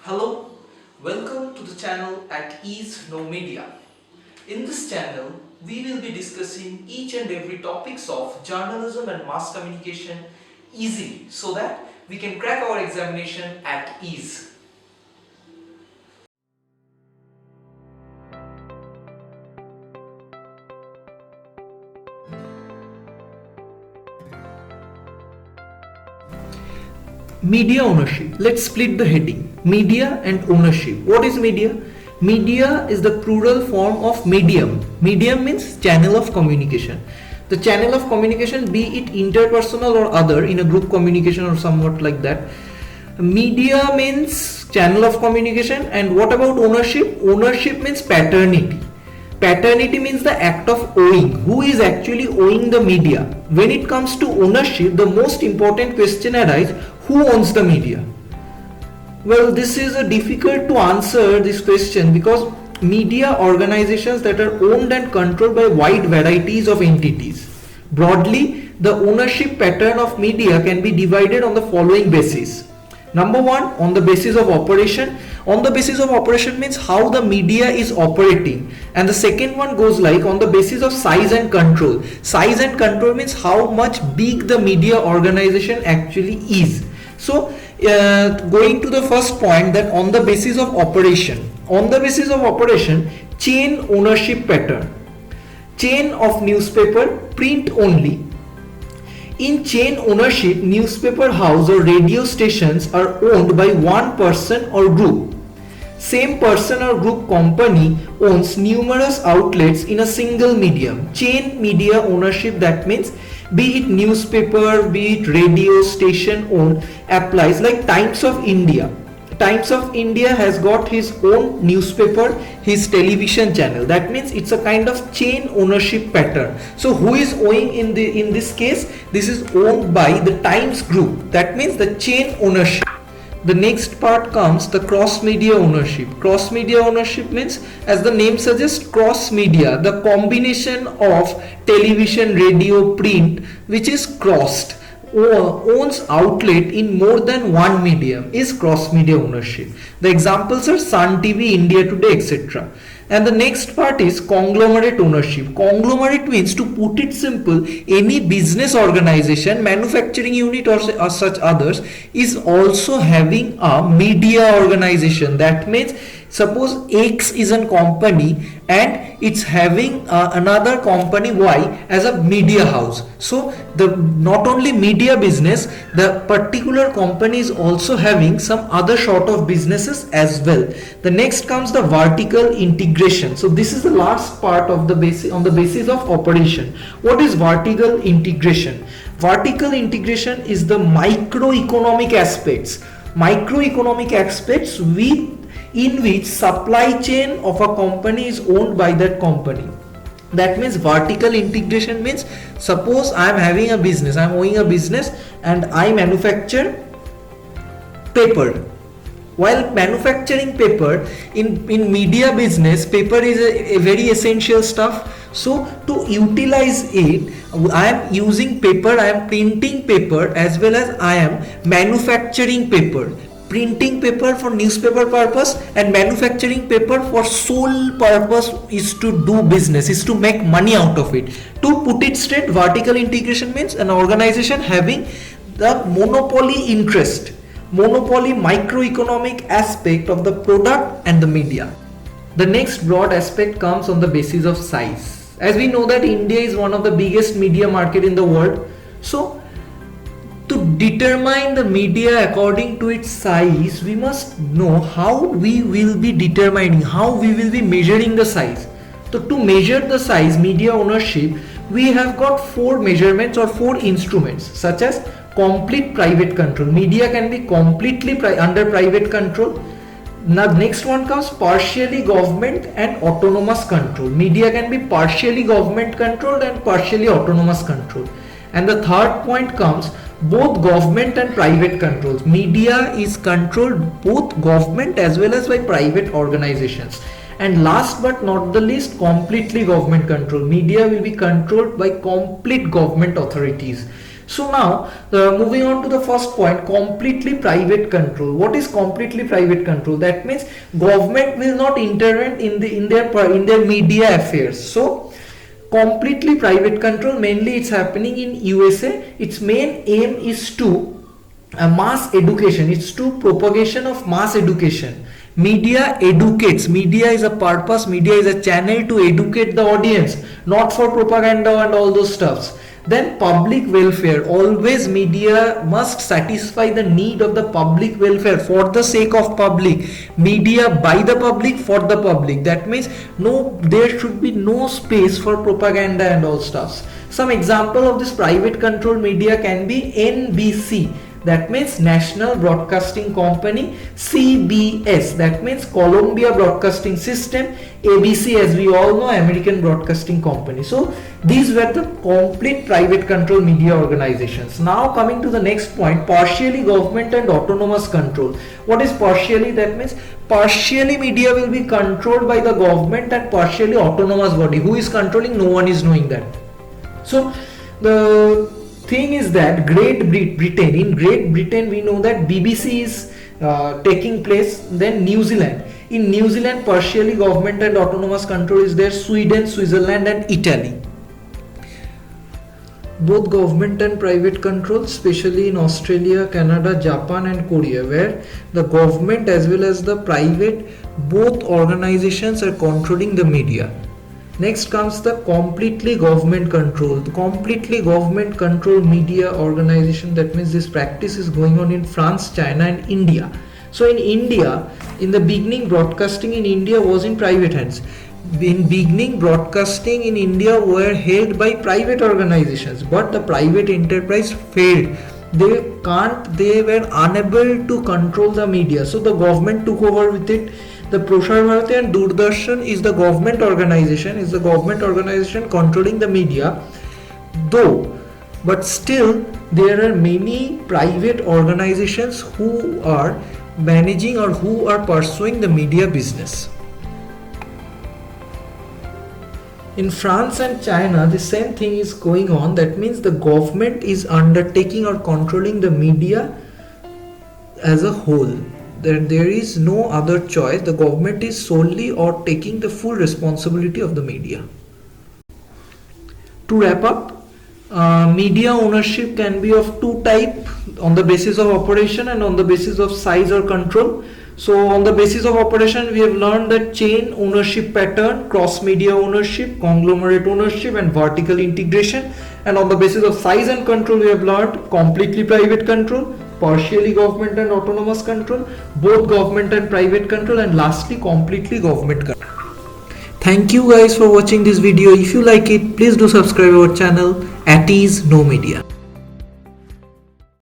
Hello, welcome to the channel at Ease No Media. In this channel, we will be discussing each and every topics of journalism and mass communication easily so that we can crack our examination at ease. Media ownership. Let's split the heading. Media and ownership. What is media? Media is the plural form of medium. Medium means channel of communication. The channel of communication, be it interpersonal or other, in a group communication or somewhat like that. Media means channel of communication. And what about ownership? Ownership means paternity. Paternity means the act of owing. Who is actually owing the media? When it comes to ownership, the most important question arises: who owns the media? Well, this is a difficult to answer this question because media organizations that are owned and controlled by wide varieties of entities. Broadly, the ownership pattern of media can be divided on the following basis. Number one, on the basis of operation. On the basis of operation means how the media is operating. And the second one goes like on the basis of size and control. Size and control means how much big the media organization actually is. So, going to the first point, that on the basis of operation. On the basis of operation, chain ownership pattern. Chain of newspaper, print only. In chain ownership, newspaper house or radio stations are owned by one person or group. Same person or group company owns numerous outlets in a single medium. Chain media ownership, that means be it newspaper, be it radio station owned, applies like Times of India. Times of India has got his own newspaper, his television channel. That means it's a kind of chain ownership pattern. So who is owing in this case? This is owned by the Times group. That means the chain ownership. The next part comes the cross media ownership. Cross media ownership means, as the name suggests, cross media, the combination of television, radio, print, which is crossed, owns outlet in more than one medium, is cross media ownership. The examples are Sun TV, India Today, etc. And the next part is conglomerate ownership. Conglomerate means, to put it simple, any business organization, manufacturing unit or such others is also having a media organization. That means suppose X is a company and it's having another company Y as a media house. So the not only media business, the particular company is also having some other sort of businesses as well. The next comes the vertical integration. So this is the last part of the basis, on the basis of operation. What is vertical integration? Vertical integration is the microeconomic aspects. Microeconomic aspects in which supply chain of a company is owned by that company. That means vertical integration means, suppose I am having a business, I am owning a business and I manufacture paper. While manufacturing paper, in media business, paper is a very essential stuff. So to utilize it, I am using paper, I am printing paper, as well as I am manufacturing paper. Printing paper for newspaper purpose and manufacturing paper for sole purpose is to do business, is to make money out of it. To put it straight, vertical integration means an organization having the monopoly interest, monopoly microeconomic aspect of the product and the media. The next broad aspect comes on the basis of size. As we know that India is one of the biggest media market in the world. So to determine the media according to its size, we must know how we will be determining, how we will be measuring the size. So to measure the size, media ownership, we have got four measurements or four instruments, such as complete private control. Media can be completely under private control. Now next one comes partially government and autonomous control. Media can be partially government controlled and partially autonomous controlled. And the third point comes both government and private controls. Media is controlled both government as well as by private organizations. And last but not the least, completely government control. Media will be controlled by complete government authorities. So now, moving on to the first point, completely private control. What is completely private control? That means government will not intervene in their media affairs. So completely private control, mainly it's happening in USA. Its main aim is to mass education. It's to propagation of mass education. Media educates. Media is a purpose. Media is a channel to educate the audience, not for propaganda and all those stuffs. Then public welfare. Always media must satisfy the need of the public welfare, for the sake of public. Media by the public, for the public. That means there should be no space for propaganda and all stuffs. Some example of this private controlled media can be NBC. That means National Broadcasting Company. CBS, that means Columbia Broadcasting System. ABC, as we all know, American Broadcasting Company. So these were the complete private control media organizations. Now coming to the next point, partially government and autonomous control. What is partially? That means partially media will be controlled by the government and partially autonomous body. Who is controlling? No one is knowing that. So the thing is that in Great Britain we know that BBC is taking place. Then New Zealand. In New Zealand, partially government and autonomous control is there. Sweden, Switzerland and Italy. Both government and private control, especially in Australia, Canada, Japan and Korea, where the government as well as the private, both organizations are controlling the media. Next comes the completely government control. The completely government control media organization, that means this practice is going on in France, China and India. So in India, in the beginning, broadcasting in India was in private hands. In beginning, broadcasting in India were held by private organizations, but the private enterprise failed. They were unable to control the media. So the government took over with it. The Prasar Bharati and Doordarshan is the government organization, controlling the media, but still there are many private organizations who are managing or who are pursuing the media business. In France and China, the same thing is going on. That means the government is undertaking or controlling the media as a whole. There is no other choice. The government is solely or taking the full responsibility of the media. To wrap up, media ownership can be of two types, on the basis of operation and on the basis of size or control. So on the basis of operation, we have learned the chain ownership pattern, cross media ownership, conglomerate ownership and vertical integration. And on the basis of size and control, we have learned completely private control, partially government and autonomous control, both government and private control, and lastly completely government control. Thank you guys for watching this video. If you like it, please do subscribe our channel, @ease No Media.